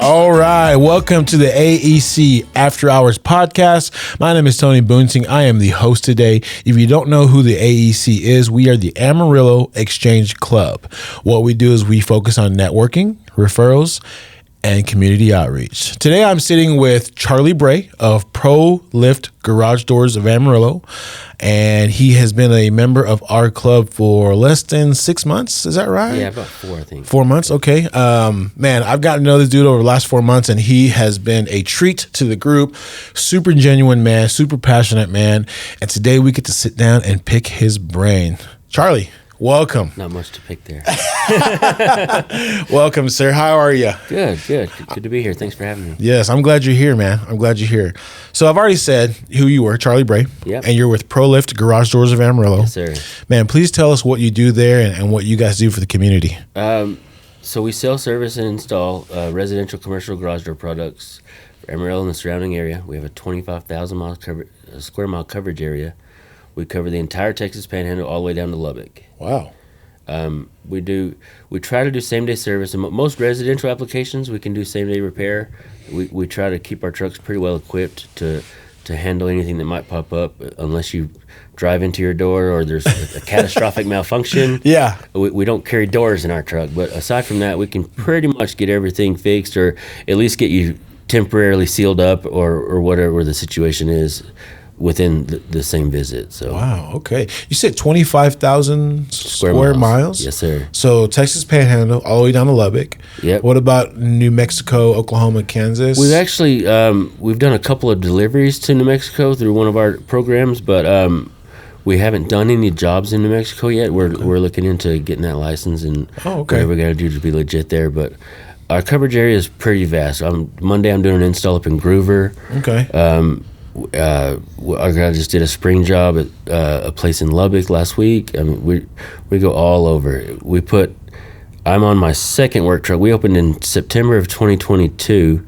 All right, welcome to the AEC After Hours podcast. My name is Tony Boonsing. I am the host today. If you don't know who the AEC is, we are the Amarillo Exchange Club. What we do is we focus on networking, referrals, and community outreach. Today I'm sitting with Charlie Bray of ProLift Garage Doors of Amarillo, and he has been a member of our club for less than 6 months. Is that right? Yeah, about 4, I think. 4 months, okay. Man, I've gotten to know this dude over the last 4 months, and he has been a treat to the group. Super genuine man, super passionate man, and today we get to sit down and pick his brain. Charlie, welcome. Not much to pick there. Welcome, sir. How are you? Good. Good to be here. Thanks for having me. Yes, I'm glad you're here, man. I'm glad you're here. So I've already said who you were, Charlie Bray. Yep. And you're with ProLift Garage Doors of Amarillo. Yes, sir. Man, please tell us what you do there and what you guys do for the community. So we sell, service, and install residential commercial garage door products for Amarillo and the surrounding area. We have a 25,000 square mile coverage area. We cover the entire Texas Panhandle all the way down to Lubbock. Wow. We try to do same-day service. In most residential applications, we can do same-day repair. We try to keep our trucks pretty well equipped to handle anything that might pop up, unless you drive into your door or there's a catastrophic malfunction. Yeah. We don't carry doors in our truck, but aside from that, we can pretty much get everything fixed, or at least get you temporarily sealed up, or whatever the situation is, within the same visit. So Wow, okay. You said 25,000 square miles? Yes, sir. So Texas Panhandle all the way down to Lubbock. Yep. What about New Mexico, Oklahoma, Kansas? We've actually we've done a couple of deliveries to New Mexico through one of our programs, but we haven't done any jobs in New Mexico yet. We're looking into getting that license and whatever we got to do to be legit there. But our coverage area is pretty vast. Monday I'm doing an install up in Groover. Okay. Our guy just did a spring job at a place in Lubbock last week. I mean, we go all over. I'm on my second work truck. We opened in September of 2022.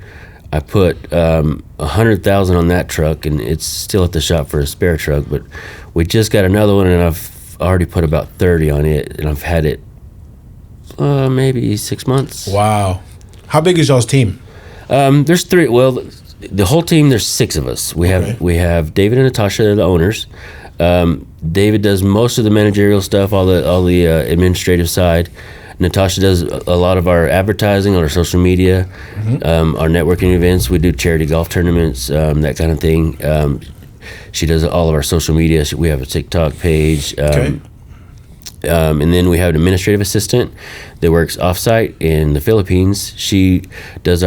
I put 100,000 on that truck, and it's still at the shop for a spare truck. But we just got another one, and I've already put about 30 on it, and I've had it maybe 6 months. Wow. How big is y'all's team? There's 3. Well, the whole team, there's 6 of us. We have David and Natasha, they're the owners. David does most of the managerial stuff, all the administrative side. Natasha does a lot of our advertising on our social media, our networking events. We do charity golf tournaments, that kind of thing. She does all of our social media. We have a TikTok page. And then we have an administrative assistant that works offsite in the Philippines. She does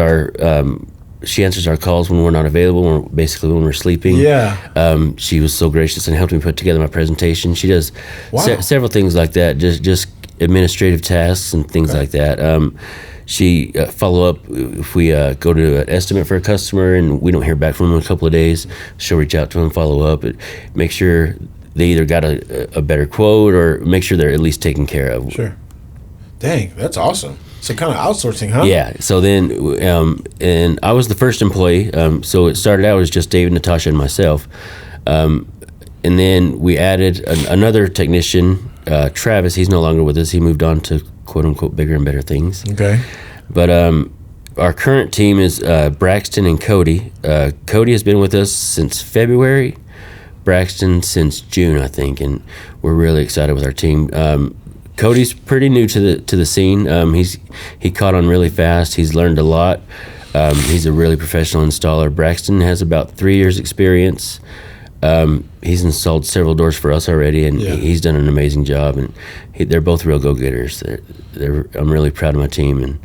she answers our calls when we're not available, basically when we're sleeping. Yeah. She was so gracious and helped me put together my presentation. She does several things like that, just administrative tasks and things like that. She follow up if we go to an estimate for a customer and we don't hear back from them in a couple of days. She'll reach out to them, follow up, and make sure they either got a better quote or make sure they're at least taken care of. Sure. Dang, that's awesome. So kind of outsourcing, huh? Yeah. So then, and I was the first employee. So it started out as just David, Natasha, and myself. And then we added another technician, Travis. He's no longer with us. He moved on to quote unquote bigger and better things. Okay. But our current team is Braxton and Cody. Cody has been with us since February. Braxton since June, I think, and we're really excited with our team. Cody's pretty new to the scene. He caught on really fast. He's learned a lot. He's a really professional installer. Braxton has about 3 years experience. He's installed several doors for us already, and he's done an amazing job. And they're both real go-getters. I'm really proud of my team, and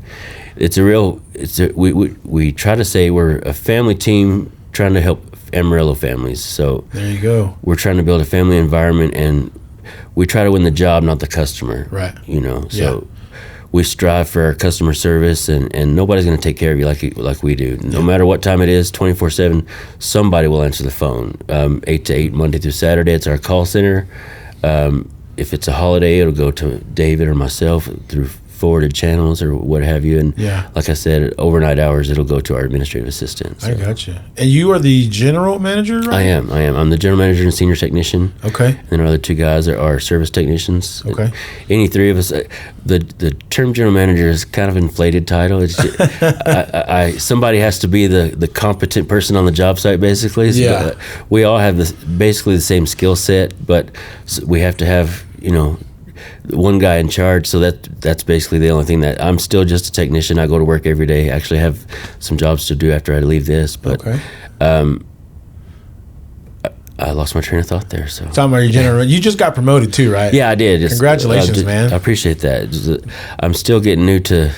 we try to say we're a family team trying to help Amarillo families. So there you go. We're trying to build a family environment, and we try to win the job, not the customer. Right. So we strive for our customer service, and nobody's going to take care of you like we do. No matter what time it is, 24/7, somebody will answer the phone. 8 to 8, Monday through Saturday. It's our call center. If it's a holiday, it'll go to David or myself through forwarded channels or what have you. And like I said, overnight hours, it'll go to our administrative assistant. So. I got you. And you are the general manager, right? I am. I'm the general manager and senior technician. Okay. And then our other two guys are service technicians. Okay. Any three of us. The term general manager is kind of an inflated title. It's just, somebody has to be the competent person on the job site, basically. So we all have basically the same skill set, but we have to have, one guy in charge. So that's basically the only thing that I'm still just a technician. I go to work every day. I actually have some jobs to do after I leave this, but I lost my train of thought there. So talking about your general, you just got promoted too, right? Yeah, I did. Congratulations, man. I appreciate that. I'm still getting new to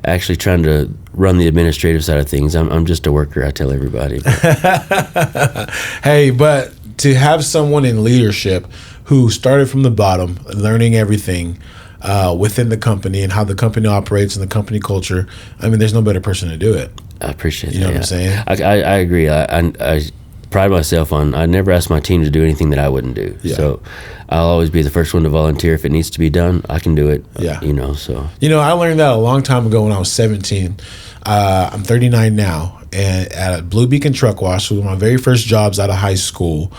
actually trying to run the administrative side of things. I'm just a worker, I tell everybody. Hey, but to have someone in leadership who started from the bottom, learning everything within the company and how the company operates and the company culture, I mean, there's no better person to do it. I appreciate that. You know what I'm saying? I agree. I pride myself on, I never ask my team to do anything that I wouldn't do. Yeah. So I'll always be the first one to volunteer. If it needs to be done, I can do it. Yeah. So. I learned that a long time ago when I was 17. I'm 39 now. And at a Blue Beacon Truck Wash, one of my very first jobs out of high school,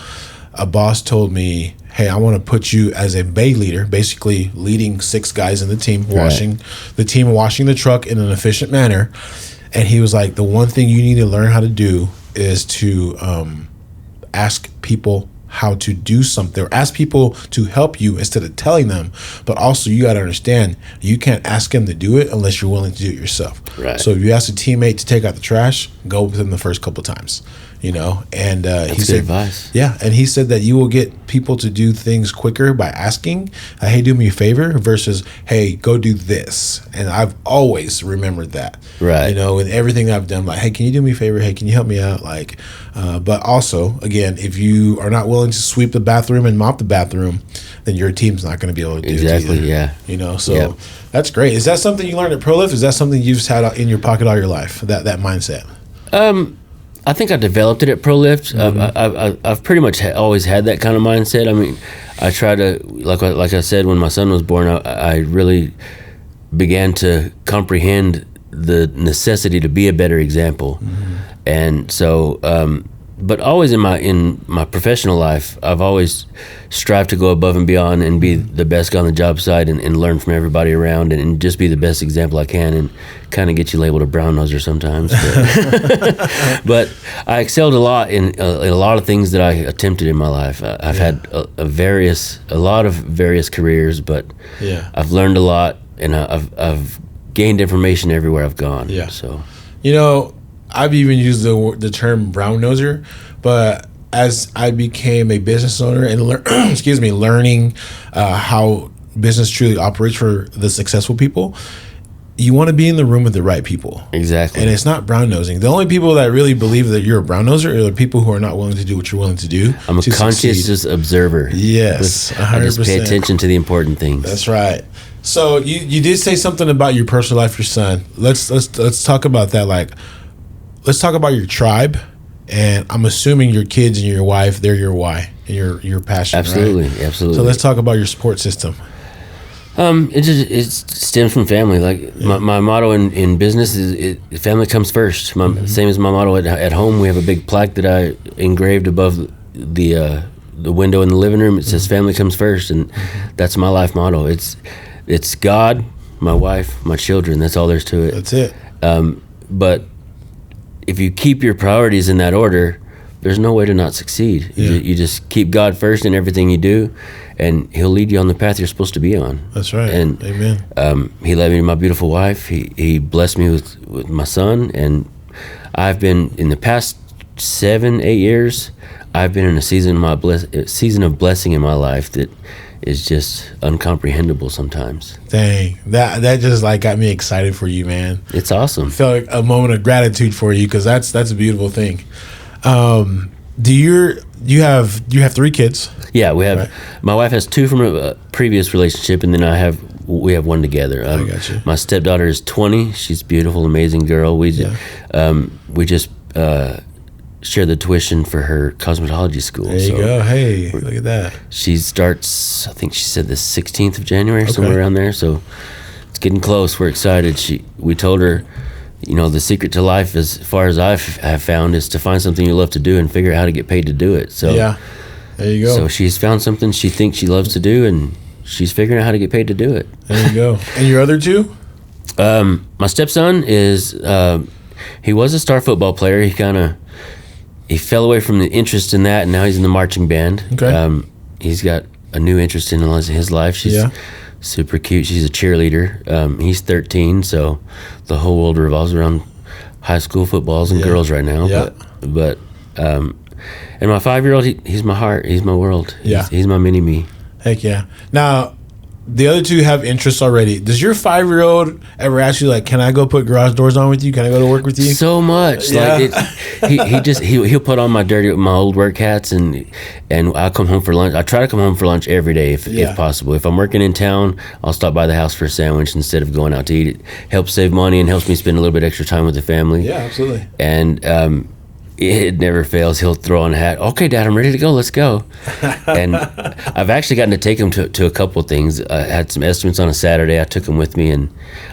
a boss told me, hey, I want to put you as a bay leader, basically leading 6 guys in the team, washing the truck in an efficient manner. And he was like, the one thing you need to learn how to do is to ask people how to do something, or ask people to help you instead of telling them. But also, you got to understand, you can't ask them to do it unless you're willing to do it yourself. Right. So if you ask a teammate to take out the trash, go with them the first couple times. And he said, advice. Yeah, and he said that you will get people to do things quicker by asking, hey, do me a favor, versus, hey, go do this. And I've always remembered that. Right. In everything that I've done, like, hey, can you do me a favor? Hey, can you help me out? But also, again, if you are not willing to sweep the bathroom and mop the bathroom, then your team's not going to be able to do it either. So that's great. Is that something you learned at ProLift? Is that something you've just had in your pocket all your life, that mindset? I think I developed it at ProLift. Mm-hmm. I've pretty much always had that kind of mindset. I mean, I try to, like I said, when my son was born, I really began to comprehend the necessity to be a better example. Mm-hmm. And so, but always in my professional life, I've always strived to go above and beyond and be the best guy on the job site and learn from everybody around and just be the best example I can, and kind of get you labeled a brown noser sometimes. But I excelled a lot in a lot of things that I attempted in my life. I've had a lot of various careers, but I've learned a lot, and I've gained information everywhere I've gone. Yeah. So, I've even used the term brown noser, but as I became a business owner and learning how business truly operates for the successful people, you want to be in the room with the right people. Exactly. And it's not brown nosing. The only people that really believe that you're a brown noser are the people who are not willing to do what you're willing to do. I'm a conscientious observer. Yes, 100%. I just pay attention to the important things. That's right. So you did say something about your personal life, your son. Let's talk about that. Let's talk about your tribe, and I'm assuming your kids and your wife, they're your why and your passion. Absolutely, right? Absolutely. So let's talk about your support system. It stems from family. My motto in business is family comes first. Same as my motto at home. We have a big plaque that I engraved above the window in the living room. It says family comes first, and that's my life motto. It's God, my wife, my children. That's all there's to it. That's it. But if you keep your priorities in that order, there's no way to not succeed. Yeah. You just keep God first in everything you do, and He'll lead you on the path you're supposed to be on. That's right. And amen. He led me to my beautiful wife. He blessed me with my son, and I've been, in the past 7-8 years, I've been in a season of blessing in my life that is just uncomprehendable sometimes. Dang, that just got me excited for you, man. It's awesome. I felt like a moment of gratitude for you, because that's a beautiful thing. Do you have 3 kids? Yeah, we have. Right. My wife has 2 from a previous relationship, and then we have 1 together. I got you. My stepdaughter is 20. She's a beautiful, amazing girl. We just share the tuition for her cosmetology school. There you go. Hey, look at that. She starts, I think she said the 16th of January, somewhere around there. So it's getting close. We're excited. We told her, the secret to life, as far as have found, is to find something you love to do and figure out how to get paid to do it. So yeah, there you go. So she's found something she thinks she loves to do, and she's figuring out how to get paid to do it. There you go. And your other two? My stepson is he was a star football player. He fell away from the interest in that, and now he's in the marching band. Okay. He's got a new interest in his life. She's super cute. She's a cheerleader. He's 13, so the whole world revolves around high school footballs and girls right now. Yeah. But and my 5-year-old, he's my heart. He's my world. He's my mini me. Heck yeah. Now, the other two have interests already. Does your 5-year-old ever ask you, like, can I go put garage doors on with you? Can I go to work with you? So much. Yeah. Like he'll put on my old work hats, and I'll come home for lunch. I try to come home for lunch every day if possible. If I'm working in town, I'll stop by the house for a sandwich instead of going out to eat. It helps save money and helps me spend a little bit extra time with the family. Yeah, absolutely. And it never fails. He'll throw on a hat. Okay, Dad, I'm ready to go. Let's go. And I've actually gotten to take him to a couple of things. I had some estimates on a Saturday. I took him with me, and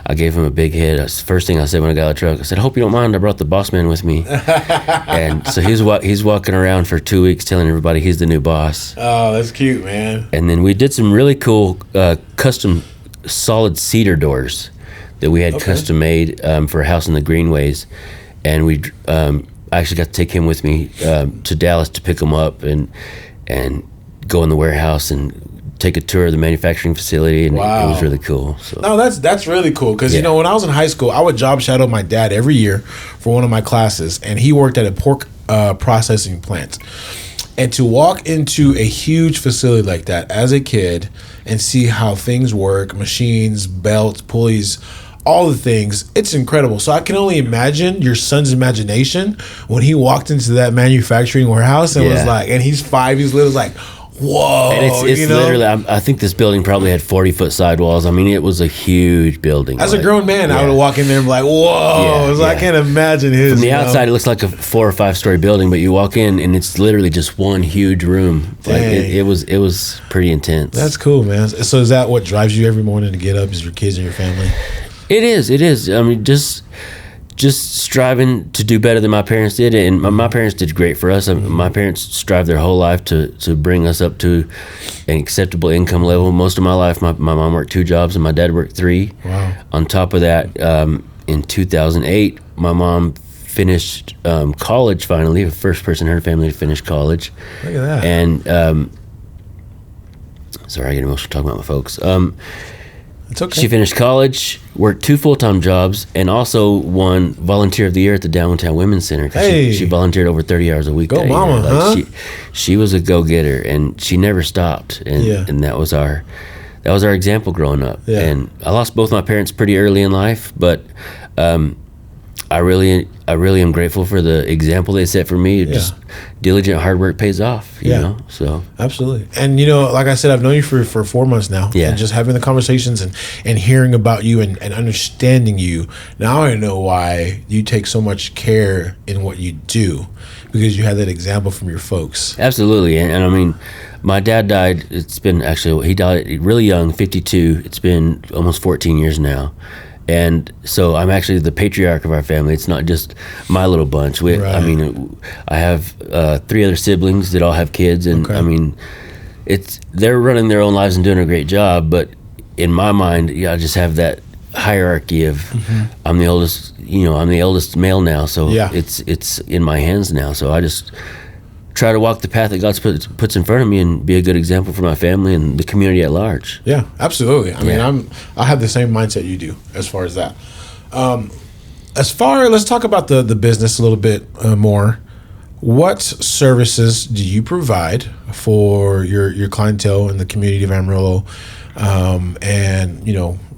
I gave him a big hit. That's the first thing I said when I got out of the truck. I said, I hope you don't mind. I brought the boss man with me. And so he's walking around for 2 weeks telling everybody he's the new boss. Oh, that's cute, man. And then we did some really cool custom solid cedar doors that we had custom made for a house in the Greenways. And we... I actually got to take him with me to Dallas to pick him up and go in the warehouse and take a tour of the manufacturing facility, and it was really cool. So. No, that's really cool because when I was in high school, I would job shadow my dad every year for one of my classes, and he worked at a pork processing plant. And to walk into a huge facility like that as a kid and see how things work, machines, belts, pulleys, all the things, it's incredible. So I can only imagine your son's imagination when he walked into that manufacturing warehouse and was like, and he's 5, he's little, like, whoa. And it's literally, I think this building probably had 40-foot sidewalls. I mean, it was a huge building. As a grown man, I would walk in there and be like, whoa. I can't imagine his. From the outside, it looks like a 4 or 5 story building, but you walk in and it's literally just one huge room. Like it was pretty intense. That's cool, man. So is that what drives you every morning to get up, is your kids and your family? It is. I mean, just striving to do better than my parents did, and my parents did great for us. My parents strived their whole life to bring us up to an acceptable income level. Most of my life, my mom worked 2 jobs and my dad worked 3. Wow. On top of that, in 2008, my mom finished college finally, the first person in her family to finish college. Look at that. And sorry, I get emotional talking about my folks. It's okay. She finished college, worked 2 full-time jobs, and also won Volunteer of the Year at the Downtown Women's Center. She volunteered over 30 hours a week. Go mama, huh? She was a go-getter, and she never stopped. And that was our example growing up. Yeah. And I lost both my parents pretty early in life, but I really am grateful for the example they set for me. Just diligent hard work pays off, you know. So absolutely. And like I said, I've known you for 4 months now. Yeah. And just having the conversations and hearing about you and understanding you, now I know why you take so much care in what you do, because you had that example from your folks. Absolutely. And I mean, my dad died. He died really young, 52. It's been almost 14 years now. And so I'm actually the patriarch of our family. It's not just my little bunch. I mean, I have 3 other siblings that all have kids, and I mean, they're running their own lives and doing a great job. But in my mind, I just have that hierarchy of I'm the oldest. I'm the eldest male now, so it's in my hands now. So I just try to walk the path that God puts in front of me and be a good example for my family and the community at large. Yeah, absolutely. I mean, I have the same mindset you do as far as that. Let's talk about the business a little bit more. What services do you provide for your clientele in the community of Amarillo? And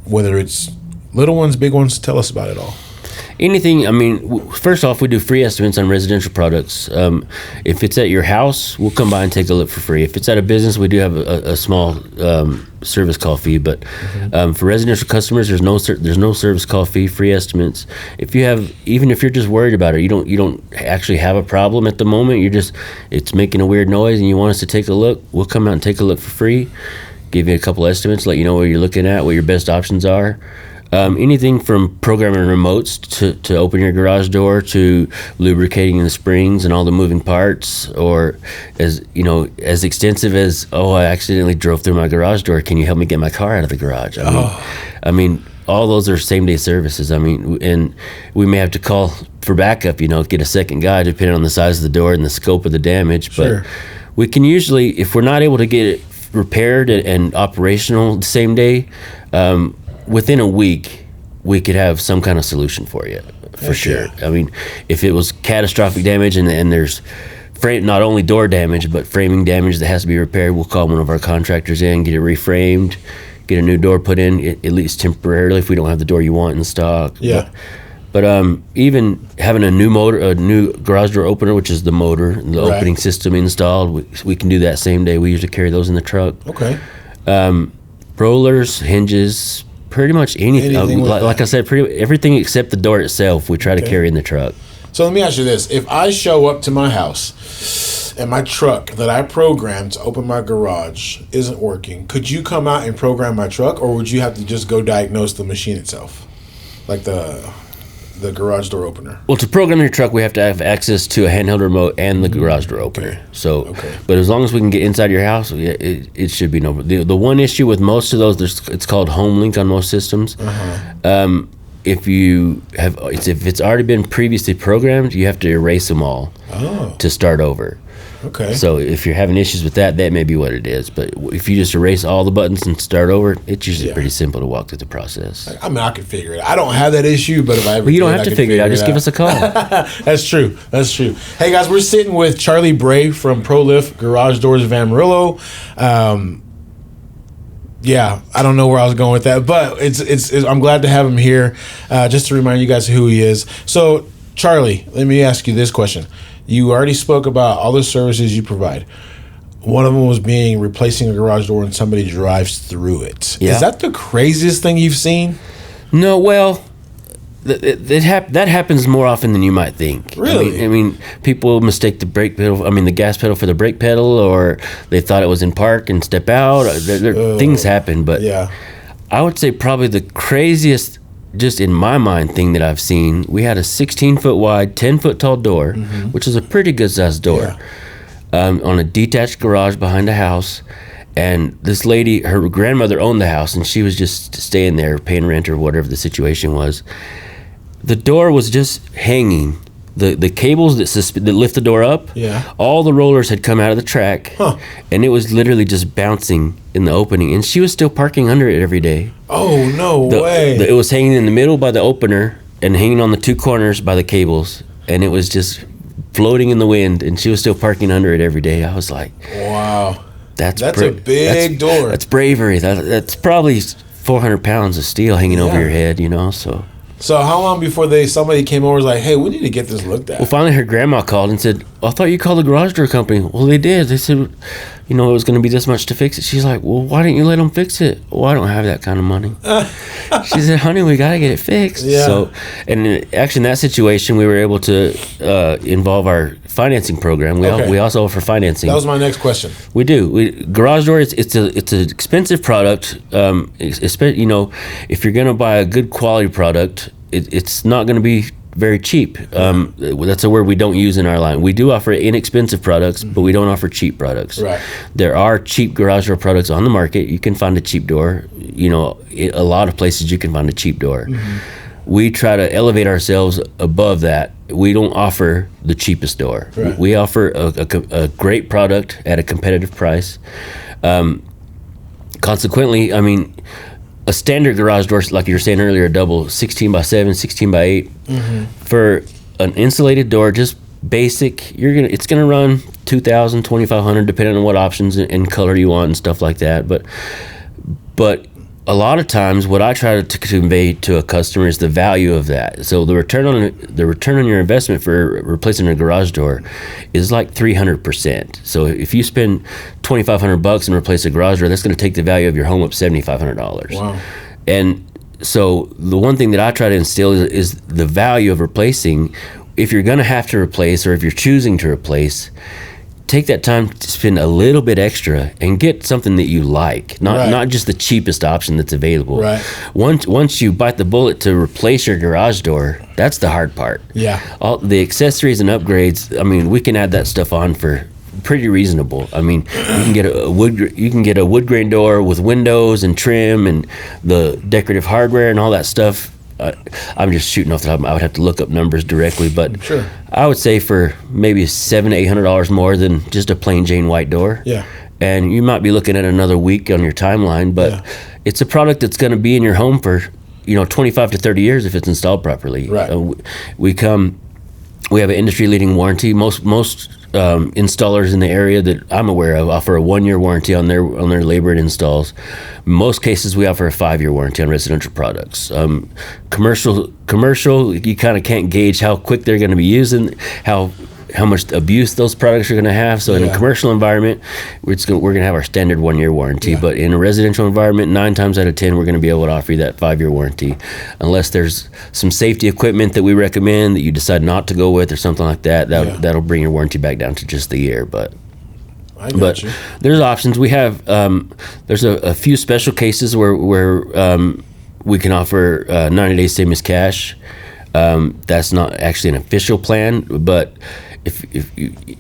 whether it's little ones, big ones, tell us about it all. Anything. I mean, first off, we do free estimates on residential products. If it's at your house, we'll come by and take a look for free. If it's at a business, we do have a small service call fee. But for residential customers, there's no service call fee. Free estimates. Even if you're just worried about it, you don't actually have a problem at the moment. It's making a weird noise, and you want us to take a look. We'll come out and take a look for free. Give you a couple estimates, let you know what you're looking at, what your best options are. Anything from programming remotes to open your garage door, to lubricating the springs and all the moving parts, or as extensive as, I accidentally drove through my garage door. Can you help me get my car out of the garage? I mean, all those are same day services. I mean, and we may have to call for backup, get a second guy depending on the size of the door and the scope of the damage. Sure. But we can usually, if we're not able to get it repaired and operational the same day, within a week, we could have some kind of solution for you, for sure. I mean, if it was catastrophic damage and there's not only door damage, but framing damage that has to be repaired, we'll call one of our contractors in, get it reframed, get a new door put in, at least temporarily if we don't have the door you want in stock. Yeah. But even having a new garage door opener, which is the motor, the opening system installed, we can do that same day. We usually carry those in the truck. Okay. Rollers, hinges, pretty much anything. Like I said, everything except the door itself, we try to carry in the truck. So let me ask you this. If I show up to my house and my truck that I programmed to open my garage isn't working, could you come out and program my truck, or would you have to just go diagnose the machine itself? Like the garage door opener? Well, to program your truck, we have to have access to a handheld remote and the garage door opener. Okay. So, but as long as we can get inside your house, it should be no. The one issue with most of those, it's called home link on most systems. If it's already been previously programmed, you have to erase them all to start over. Okay. So if you're having issues with that may be what it is. But if you just erase all the buttons and start over, it's usually pretty simple to walk through the process. I mean, I can figure it out. I don't have that issue, but if I ever you don't have to figure it out. Just give us a call. That's true. Hey, guys, we're sitting with Charlie Bray from ProLift Garage Doors of Amarillo. Yeah, I don't know where I was going with that, but it's I'm glad to have him here, just to remind you guys who he is. So, Charlie, let me ask you this question. You already spoke about all the services you provide. One of them was being replacing a garage door when somebody drives through it. Yeah. Is that the craziest thing you've seen? No, well, that happens more often than you might think. Really? I mean, people mistake the gas pedal for the brake pedal, or they thought it was in park and step out. Things happen, but I would say probably the craziest, just in my mind, thing that I've seen, we had a 16-foot wide, 10-foot tall door, which is a pretty good sized door, on a detached garage behind a house. And this lady, her grandmother owned the house, and she was just staying there, paying rent or whatever the situation was. The door was just hanging. The cables that lift the door up, all the rollers had come out of the track, and it was literally just bouncing in the opening. And she was still parking under it every day. Oh, no way. It was hanging in the middle by the opener and hanging on the two corners by the cables. And it was just floating in the wind, and she was still parking under it every day. I was like, wow. That's a big door. That's bravery. That's probably 400 pounds of steel hanging over your head, So how long before somebody came over and was like, hey, we need to get this looked at? Well, finally her grandma called and said, I thought you called the garage door company. Well, they did. They said, it was going to be this much to fix it. She's like, well, why didn't you let them fix it? Well, I don't have that kind of money. She said, honey, we got to get it fixed. Yeah. So, and actually in that situation, we were able to involve our financing program. We also offer financing. That was my next question. We do. Garage door, it's an expensive product. Especially, if you're going to buy a good quality product, it's not going to be very cheap. That's a word we don't use in our line. We do offer inexpensive products, but we don't offer cheap products. Right. There are cheap garage door products on the market. You can find a cheap door. A lot of places you can find a cheap door. We try to elevate ourselves above that. We don't offer the cheapest door. Right. We offer a great product at a competitive price. Consequently, I mean, a standard garage door, like you were saying earlier, a double 16 by 7, 16 by 8. For an insulated door, just basic, it's gonna run $2,000, $2,500, depending on what options and color you want and stuff like that. But a lot of times, what I try to convey to a customer is the value of that. So the return on your investment for replacing a garage door is like 300%. So if you spend $2,500 and replace a garage door, that's going to take the value of your home up $7,500. Wow. And so the one thing that I try to instill is the value of replacing. If you're going to have to replace, or if you're choosing to replace, take that time to spend a little bit extra and get something that you like, not just the cheapest option that's available. Right. Once you bite the bullet to replace your garage door, that's the hard part. Yeah. All the accessories and upgrades, I mean, we can add that stuff on for pretty reasonable. I mean, you can get a wood grain door with windows and trim and the decorative hardware and all that stuff. I'm just shooting off the top. I would have to look up numbers directly, but sure. I would say for maybe $700 to $800 more than just a plain Jane white door. Yeah. And you might be looking at another week on your timeline, but it's a product that's going to be in your home for 25 to 30 years if it's installed properly. Right. We have an industry leading warranty. Most installers in the area that I'm aware of offer a 1-year warranty on their labor and installs. Most cases we offer a 5-year warranty on residential products. Commercial, you kind of can't gauge how quick they're going to be using, how much abuse those products are going to have. So in a commercial environment, we're going to have our standard 1-year warranty. But in a residential environment, 9 times out of 10, we're going to be able to offer you that 5-year warranty, unless there's some safety equipment that we recommend that you decide not to go with or something like that. That'll bring your warranty back down to just the year. But there's options. We have there's a few special cases where we can offer 90 days same as cash. That's not actually an official plan, but if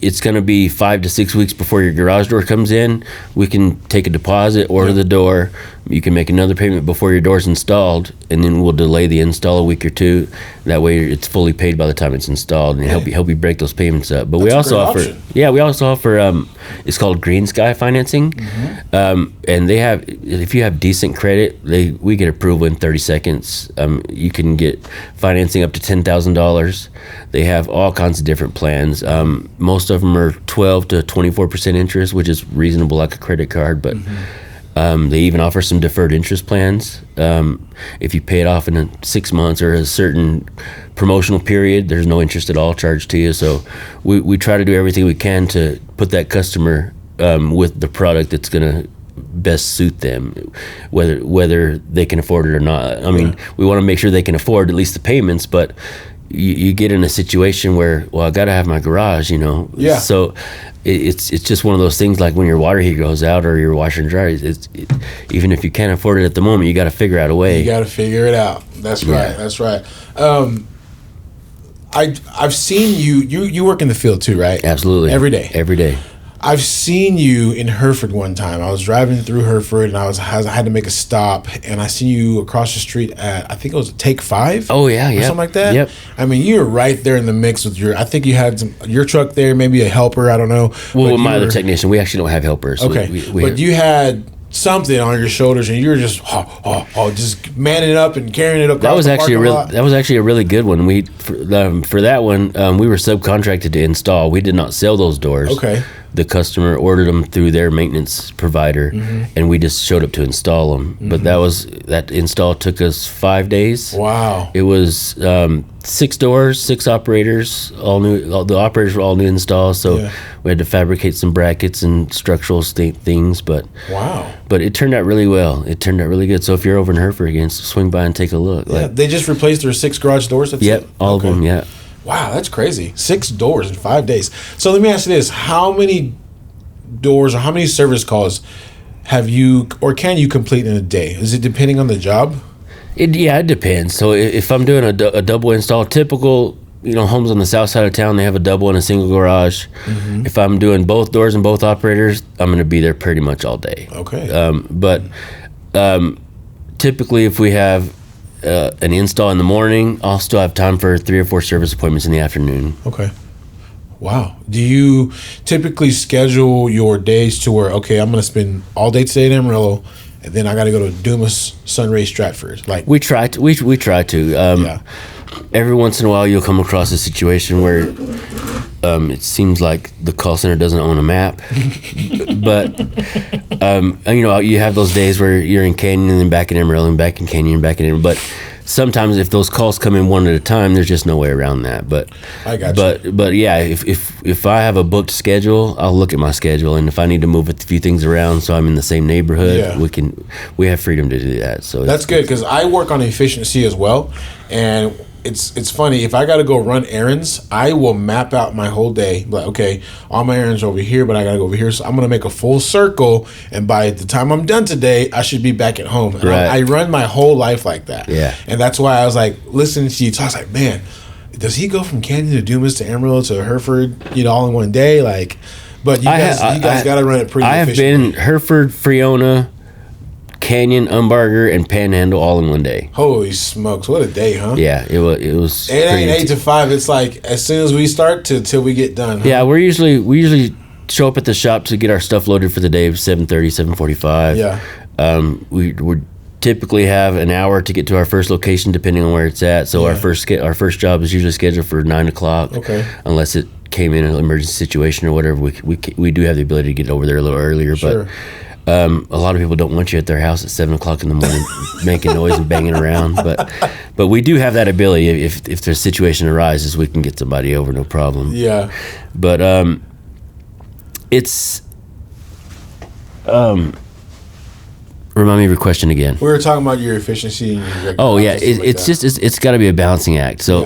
it's going to be 5 to 6 weeks before your garage door comes in, we can take a deposit, order the door. You can make another payment before your door's installed, and then we'll delay the install a week or two. That way, it's fully paid by the time it's installed, and help you break those payments up. But we also offer it's called Green Sky financing, and they have, if you have decent credit, we get approval in 30 seconds. You can get financing up to $10,000. They have all kinds of different plans. Most of them are 12 to 24% interest, which is reasonable, like a credit card, but. They even offer some deferred interest plans. If you pay it off in 6 months or a certain promotional period, there's no interest at all charged to you. So we try to do everything we can to put that customer with the product that's going to best suit them, whether they can afford it or not. I mean, we want to make sure they can afford at least the payments, but you get in a situation where, I got to have my garage, Yeah. So it's just one of those things, like when your water heater goes out or your washer and dryer. Even if you can't afford it at the moment, you got to figure out a way. You got to figure it out. That's right. That's right. I've seen you work in the field too, right? Absolutely. Every day. I've seen you in Hereford one time. I was driving through Hereford, and I had to make a stop, and I seen you across the street at, I think it was Take 5. Oh yeah, or something like that. Yep. I mean, you were right there in the mix with I think you had your truck there, maybe a helper. I don't know. Well, my other technician, we actually don't have helpers. Okay, but you had something on your shoulders, and you were just just manning it up and carrying it up. That was actually a really good one. For that one, we were subcontracted to install. We did not sell those doors. Okay. The customer ordered them through their maintenance provider, and we just showed up to install them. But that install took us 5 days. Wow. It was 6 doors, 6 operators, all new. The operators were all new installs, so we had to fabricate some brackets and structural things. But wow. But it turned out really well. It turned out really good. So if you're over in Hereford again, swing by and take a look. Yeah, they just replaced their 6 garage doors. All of them. Yeah. Wow, that's crazy. 6 doors in 5 days. So let me ask you this. How many doors or how many service calls have you or can you complete in a day? Is it depending on the job? It depends. So if I'm doing a double install, typical, homes on the south side of town, they have a double and a single garage. If I'm doing both doors and both operators, I'm going to be there pretty much all day. Okay. But typically if we have an install in the morning, I'll still have time for 3 or 4 service appointments in the afternoon. Okay. Wow. Do you typically schedule your days to where, okay, I'm going to spend all day today in Amarillo, and then I got to go to Dumas, Sunray, Stratford? Like we try to. We try to. Every once in a while, you'll come across a situation where it seems like the call center doesn't own a map, but you have those days where you're in Canyon and then back in Amarillo and back in Canyon and back in Amarillo, but sometimes if those calls come in one at a time, there's just no way around that. But I got you. But yeah, if I have a booked schedule, I'll look at my schedule, and if I need to move a few things around so I'm in the same neighborhood, we have freedom to do that. So that's good, because I work on efficiency as well, and it's funny. If I got to go run errands, I will map out my whole day. Like, okay, all my errands are over here, but I got to go over here. So I'm going to make a full circle. And by the time I'm done today, I should be back at home. And Right. I run my whole life like that. Yeah. And that's why I was like, listening to you talk, I was like, man, does he go from Canyon to Dumas to Amarillo to Hereford, all in one day? Like, but you guys got to run it pretty I have efficiently. been Hereford, Friona, Canyon, Umbarger, and Panhandle all in one day. Holy smokes, what a day, huh? Yeah, it was. It ain't 8 to 5. It's like as soon as we start till we get done. Huh? Yeah, we usually show up at the shop to get our stuff loaded for the day. 7:30, 7:45. Yeah. We typically have an hour to get to our first location, depending on where it's at. So our first job is usually scheduled for 9 o'clock. Okay. Unless it came in an emergency situation or whatever, we do have the ability to get over there a little earlier. Sure. But a lot of people don't want you at their house at 7 o'clock in the morning making noise and banging around. But we do have that ability. If the situation arises, we can get somebody over, no problem. Yeah. But it's remind me of your question again. We were talking about your efficiency. And your Oh yeah, it's got to be a balancing act. So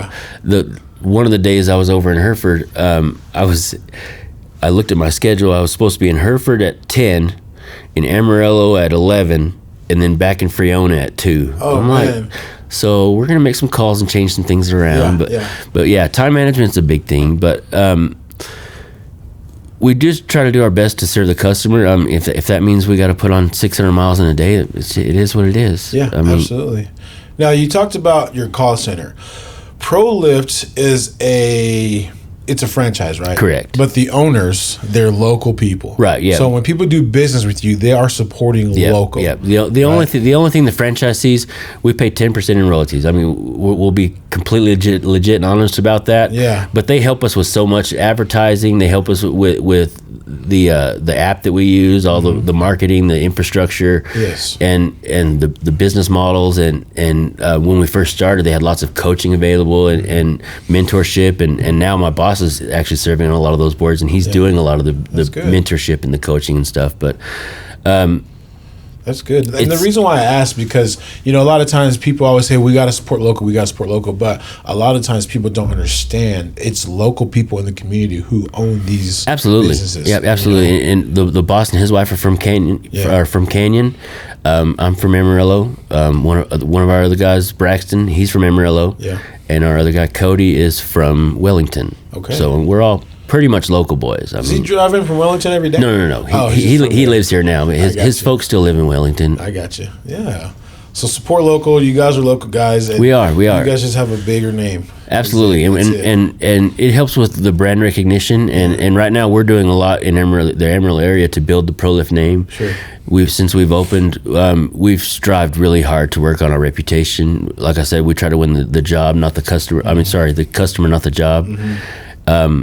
one of the days I was over in Hereford, I looked at my schedule. I was supposed to be in Hereford at 10, in Amarillo at 11, and then back in Friona at 2. Oh, I'm man. like, so we're gonna make some calls and change some things around. But yeah, time management's a big thing. But we just try to do our best to serve the customer. If that means we got to put on 600 miles in a day, it is what it is. Yeah, absolutely. Now, you talked about your call center. ProLift is it's a franchise, right? Correct. But the owners, they're local people. Right, yeah. So when people do business with you, they are supporting local. Yeah. The only thing the franchise sees, we pay 10% in royalties. I mean, we'll be completely legit and honest about that. Yeah. But they help us with so much advertising. They help us with the app that we use, all the marketing, the infrastructure, Yes. and the business models. And when we first started, they had lots of coaching available and mentorship. And now my boss is actually serving on a lot of those boards, and he's doing a lot of the mentorship and the coaching and stuff. But that's good. And the reason why I asked, because, a lot of times people always say, we got to support local. But a lot of times people don't understand it's local people in the community who own these businesses. Yeah, absolutely. And the boss and his wife are from Canyon. I'm from Amarillo. One of our other guys, Braxton, he's from Amarillo. Yeah. And our other guy, Cody, is from Wellington. Okay. So we're all pretty much local boys. Is he driving from Wellington every day? No. He Lives here now. But his folks still live in Wellington. I got you. Yeah. So support local. You guys are local guys. And we are. You guys just have a bigger name. Absolutely, and it helps with the brand recognition. And right now we're doing a lot in the Amarillo area to build the ProLift name. Sure. Since we've opened, we've strived really hard to work on our reputation. Like I said, we try to win the job, not the customer. The customer, not the job. Mm-hmm.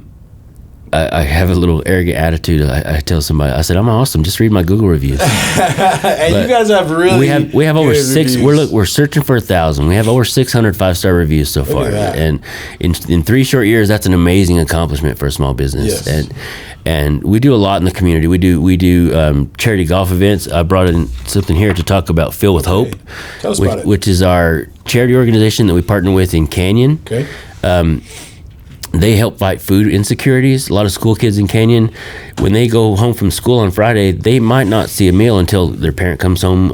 I have a little arrogant attitude. I tell somebody, I said, I'm awesome. Just read my Google reviews. And you guys have really we have over 6. reviews. We're searching for 1,000. We have over 600 5-star reviews so far. And in 3 short years, that's an amazing accomplishment for a small business. Yes. And we do a lot in the community. We do charity golf events. I brought in something here to talk about Fill with Hope, Tell us about it. which is our charity organization that we partner with in Canyon. Okay. They help fight food insecurities. A lot of school kids in Canyon, when they go home from school on Friday, they might not see a meal until their parent comes home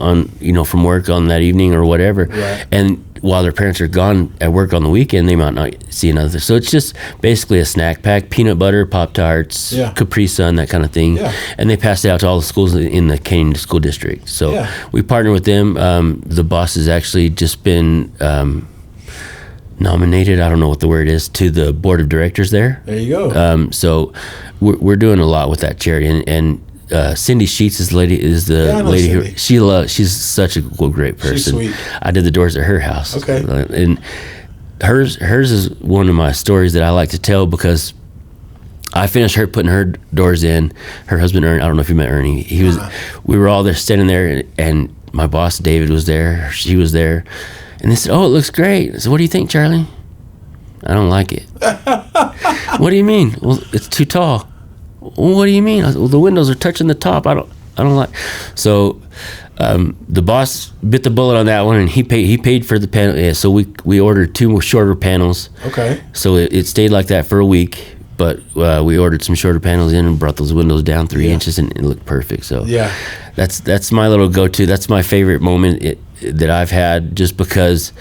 from work on that evening or whatever. Right. And while their parents are gone at work on the weekend, they might not see another. So it's just basically a snack pack, peanut butter, Pop-Tarts, Capri Sun, that kind of thing. Yeah. And they pass it out to all the schools in the Canyon School District. So we partner with them. The boss has actually just been nominated, I don't know what the word is, to the board of directors there. There you go. So we're doing a lot with that charity, and Cindy Sheets is the lady who she's such a great person. She's sweet. I did the doors at her house. Okay. And hers is one of my stories that I like to tell, because I finished her putting her doors in. Her husband Ernie, I don't know if you met Ernie. We were all there standing there, and my boss David was there. She was there. And they said, "Oh, it looks great." I said, "What do you think, Charlie?" "I don't like it." "What do you mean?" "Well, it's too tall." "Well, what do you mean?" I said, "Well, the windows are touching the top. I don't like." So The boss bit the bullet on that one, and he paid for the panel. Yeah, so we ordered 2 shorter panels. Okay. So it stayed like that for a week, but we ordered some shorter panels in and brought those windows down 3 inches, and it looked perfect. So Yeah. that's my little go-to. That's my favorite moment that I've had, just because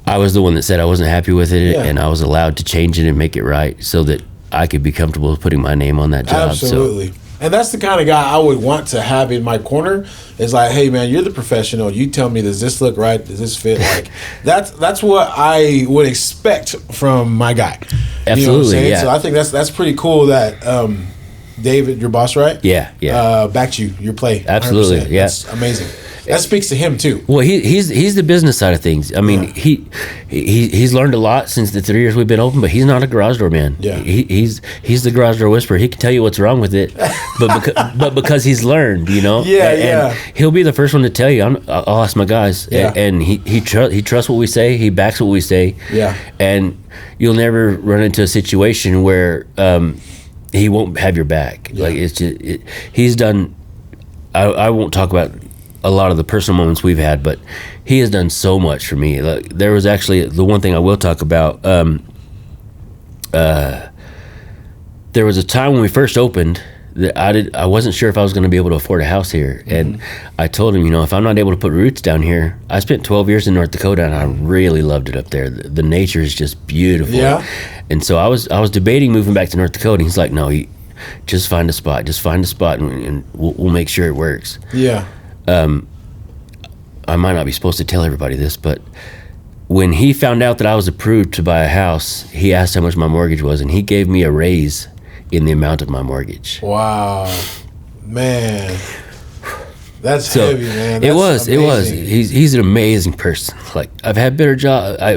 I was the one that said I wasn't happy with it, Yeah. and I was allowed to change it and make it right so that I could be comfortable with putting my name on that job. Absolutely. And that's the kind of guy I would want to have in my corner. It's like, hey man, you're the professional. You tell me, does this look right? Does this fit? Like that's what I would expect from my guy. Absolutely, you know what I'm saying? yeah. So I think that's pretty cool that David, your boss, right? Yeah. Backed your play. Absolutely, 100%. yeah. That's amazing. That speaks to him too. Well, he's the business side of things. I mean, he's learned a lot since the 3 years we've been open, but he's not a garage door man. Yeah. He's the garage door whisperer. He can tell you what's wrong with it, but because he's learned, and he'll be the first one to tell you. I'll ask my guys, and he trusts what we say. He backs what we say. Yeah. And you'll never run into a situation where he won't have your back. Yeah. Like it's just he's done. I won't talk about a lot of the personal moments we've had, but he has done so much for me. Like, there was actually the one thing I will talk about. There was a time when we first opened that I wasn't sure if I was going to be able to afford a house here, and I told him, if I'm not able to put roots down here. I spent 12 years in North Dakota, and I really loved it up there. The nature is just beautiful. Yeah. And so I was debating moving back to North Dakota. And he's like, no, just find a spot, and we'll make sure it works. Yeah. I might not be supposed to tell everybody this, but when he found out that I was approved to buy a house, he asked how much my mortgage was, and he gave me a raise in the amount of my mortgage. Wow, man, that's heavy, man. It That's was. amazing. He's an amazing person. Like, I've had better jobs. I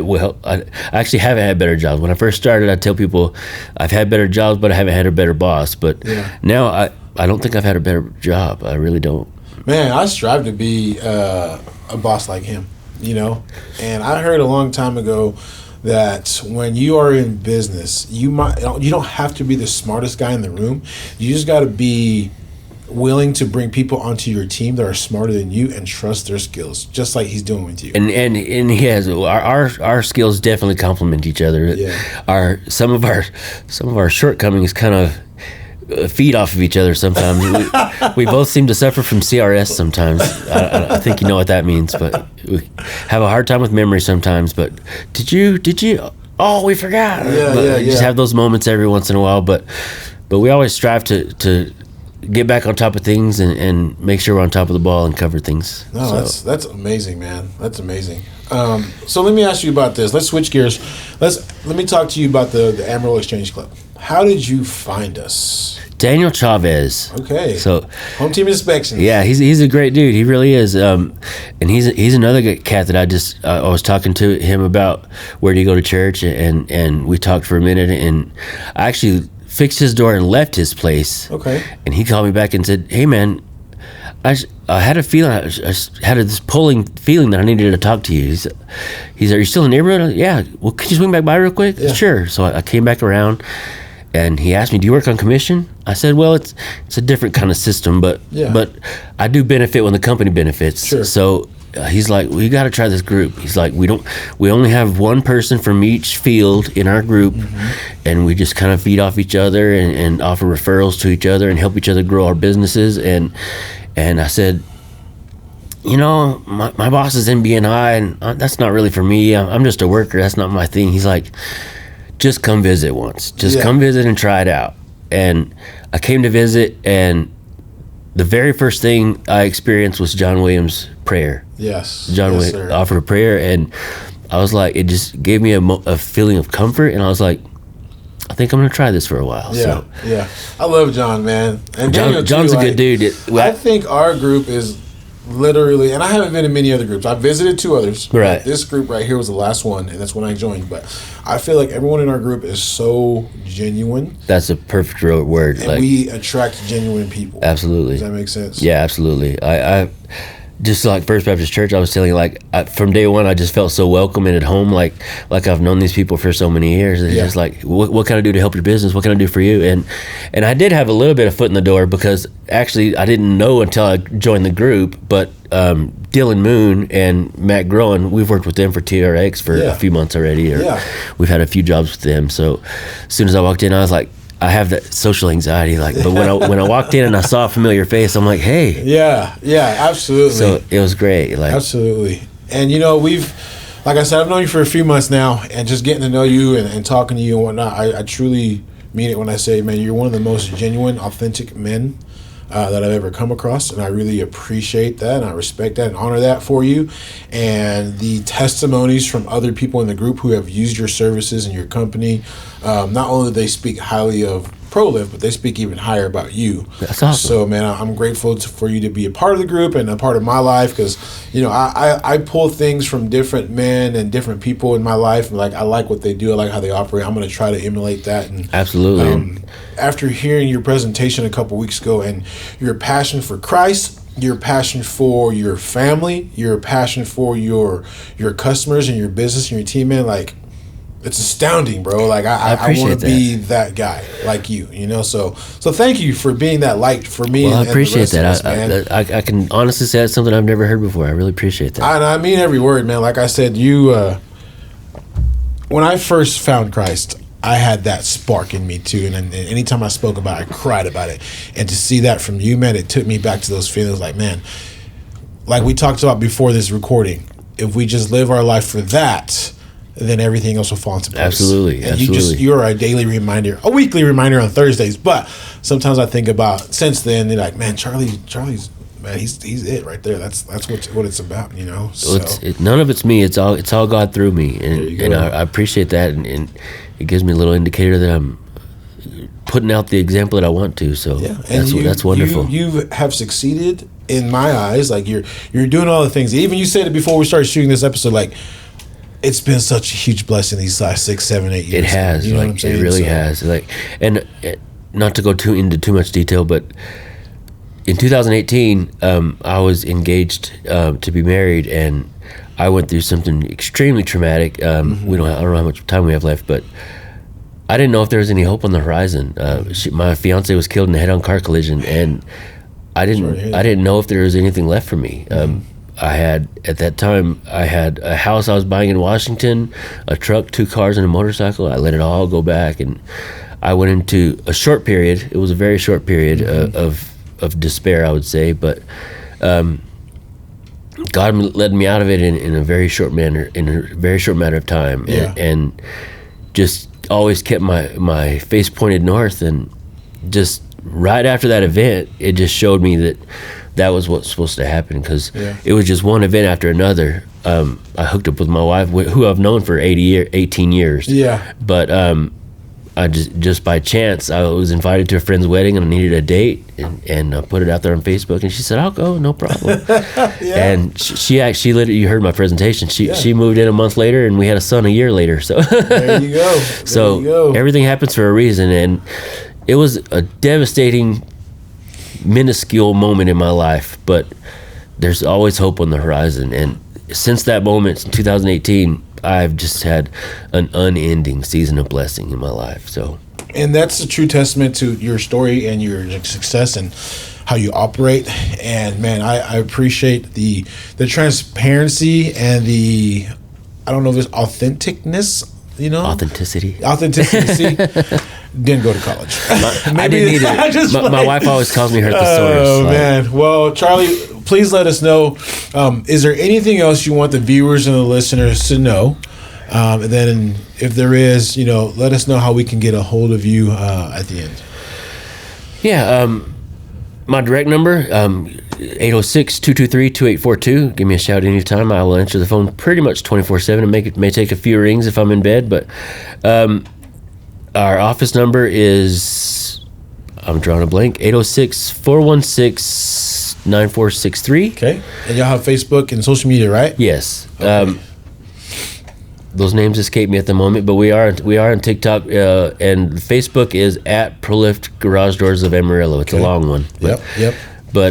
actually haven't had better jobs. When I first started, I'd tell people I've had better jobs, but I haven't had a better boss. But now I don't think I've had a better job. I really don't. Man, I strive to be a boss like him, And I heard a long time ago that when you are in business, you don't have to be the smartest guy in the room. You just got to be willing to bring people onto your team that are smarter than you and trust their skills, just like he's doing with you. And he has our skills definitely complement each other. Yeah. Some of our shortcomings kind of feed off of each other sometimes. We both seem to suffer from CRS sometimes. I think you know what that means, but we have a hard time with memory sometimes. But did you? Oh, we forgot. Just have those moments every once in a while. But we always strive to get back on top of things and make sure we're on top of the ball and cover things. No, that's amazing, man. That's amazing. So let me ask you about this. Let's switch gears. Let me talk to you about the Amarillo Exchange Club. How did you find us? Daniel Chavez. Okay. So home team inspection. Yeah, he's a great dude. He really is. And he's another good cat that I was talking to him about where do you go to church, and we talked for a minute, and I actually fixed his door and left his place. Okay. And he called me back and said, "Hey man, I had a feeling, I had this pulling feeling that I needed to talk to you." He said, "Are you still in the neighborhood?" "Yeah." "Well, could you swing back by real quick?" Yeah. "Sure." So I came back around. And he asked me, "Do you work on commission?" I said, "Well, it's a different kind of system, but I do benefit when the company benefits." Sure. So he's like, "We got to try this group." He's like, "We only have one person from each field in our group, and we just kind of feed off each other and offer referrals to each other and help each other grow our businesses." And I said, my boss is in BNI, and that's not really for me. I'm just a worker. That's not my thing. He's like, "Just come visit once. Just come visit and try it out." And I came to visit, and the very first thing I experienced was John Williams' prayer. Yes. John Williams offered a prayer, and I was like, it just gave me a feeling of comfort, and I was like, I think I'm going to try this for a while. Yeah. I love John, man. And John's a good dude. I think our group is literally, and I haven't been in many other groups. I've visited 2 others. Right. This group right here was the last one, and that's when I joined. But I feel like everyone in our group is so genuine. That's a perfect word. And we attract genuine people. Absolutely. Does that make sense? Yeah, absolutely. just like First Baptist Church, I was telling you, like from day one, I just felt so welcome and at home, like I've known these people for so many years. It's just like, what can I do to help your business? What can I do for you? And I did have a little bit of foot in the door, because actually I didn't know until I joined the group, but Dylan Moon and Matt Groen, we've worked with them for TRX for a few months already. We've had a few jobs with them. So as soon as I walked in, I was like, I have that social anxiety, but when I walked in and I saw a familiar face, I'm like, hey. Yeah, absolutely. So it was great. Absolutely. And like I said, I've known you for a few months now, and just getting to know you and talking to you and whatnot, I truly mean it when I say, man, you're one of the most genuine, authentic men that I've ever come across, and I really appreciate that, and I respect that and honor that for you. And the testimonies from other people in the group who have used your services and your company, not only do they speak highly of ProLift, but they speak even higher about you. That's awesome. So, man, I'm grateful for you to be a part of the group and a part of my life, because I pull things from different men and different people in my life, and I like what they do. I like how they operate. I'm going to try to emulate that. And absolutely. After hearing your presentation a couple weeks ago, and your passion for Christ, your passion for your family, your passion for your customers and your business and your team, man, it's astounding, bro. I want to be that guy like you, So thank you for being that light for me. Well, I appreciate that. Man. I can honestly say that's something I've never heard before. I really appreciate that. I mean every word, man. Like I said, when I first found Christ, I had that spark in me too, and anytime I spoke about it, I cried about it. And to see that from you, man, it took me back to those feelings. Man, like we talked about before this recording, if we just live our life for that, then everything else will fall into place. Absolutely. And you're a daily reminder, a weekly reminder on Thursdays. But sometimes I think about, since then, they're like, man, Charlie's man, he's it right there. That's what it's about, So. Well, none of it's me. It's all God through me, and I appreciate that, and it gives me a little indicator that I'm putting out the example that I want to. So that's wonderful. You have succeeded in my eyes. You're doing all the things. Even you said it before we started shooting this episode. It's been such a huge blessing these last 6, 7, 8 years. It has. You know what I'm saying? It really has. And not to go into too much detail, but in 2018, I was engaged to be married, and I went through something extremely traumatic. I don't know how much time we have left, but I didn't know if there was any hope on the horizon. My fiance was killed in a head-on car collision, and I didn't know if there was anything left for me. At that time, I had a house I was buying in Washington, a truck, 2 cars, and a motorcycle. I let it all go back, and I went into a short period. It was a very short period of despair, I would say, but God led me out of it in a very short matter of time, and just always kept my face pointed north. And just right after that event, it just showed me that was what's supposed to happen, because it was just one event after another. I hooked up with my wife, who I've known for 18 years. Yeah. But I just by chance, I was invited to a friend's wedding, and I needed a date, and I put it out there on Facebook, and she said, I'll go, no problem. And she actually, you heard my presentation, she moved in a month later, and we had a son a year later. So there you go. So everything happens for a reason, and it was a devastating, minuscule moment in my life, but there's always hope on the horizon. And since that moment in 2018, I've just had an unending season of blessing in my life. And that's a true testament to your story and your success and how you operate. And man, I appreciate the transparency and the, I don't know if it's authenticness, Authenticity. Didn't go to college. I didn't need it. My wife always calls me her thesaurus. Oh, man. Well, Charlie, please let us know. Is there anything else you want the viewers and the listeners to know? And then if there is, let us know how we can get a hold of you at the end. Yeah. My direct number, 806-223-2842. Give me a shout anytime. I will answer the phone pretty much 24/7. It may take a few rings if I'm in bed, but our office number is, I'm drawing a blank, 806-416-9463. Okay. And y'all have Facebook and social media, right? Yes. Okay. Those names escape me at the moment, but we are on TikTok, and Facebook is at ProLift Garage Doors of Amarillo. It's a long one. Yep. But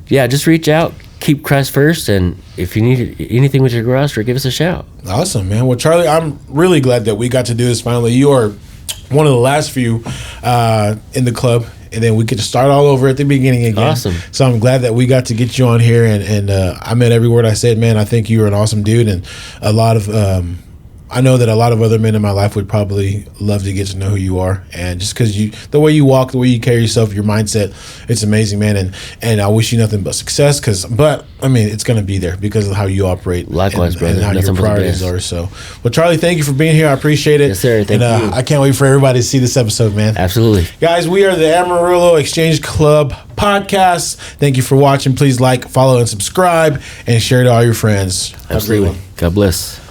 just reach out, keep Christ first, and if you need anything with your garage door, give us a shout. Awesome, man. Well, Charlie, I'm really glad that we got to do this finally. You are one of the last few in the club, and then we get to start all over at the beginning again. Awesome. So I'm glad that we got to get you on here, and I meant every word I said, man. I think you're an awesome dude, and a lot of I know that a lot of other men in my life would probably love to get to know who you are, and just because the way you walk, the way you carry yourself, your mindset, it's amazing, man. And I wish you nothing but success. But I mean, it's going to be there because of how you operate. Likewise, brother. And how Nothing your but the priorities best. are. So, well, Charlie, thank you for being here. I appreciate it. Yes, sir. Thank you. I can't wait for everybody to see this episode, man. Absolutely. Guys, we are the Amarillo Exchange Club podcast. Thank you for watching. Please like, follow, and subscribe, and share to all your friends. Have a great Absolutely. one. God bless.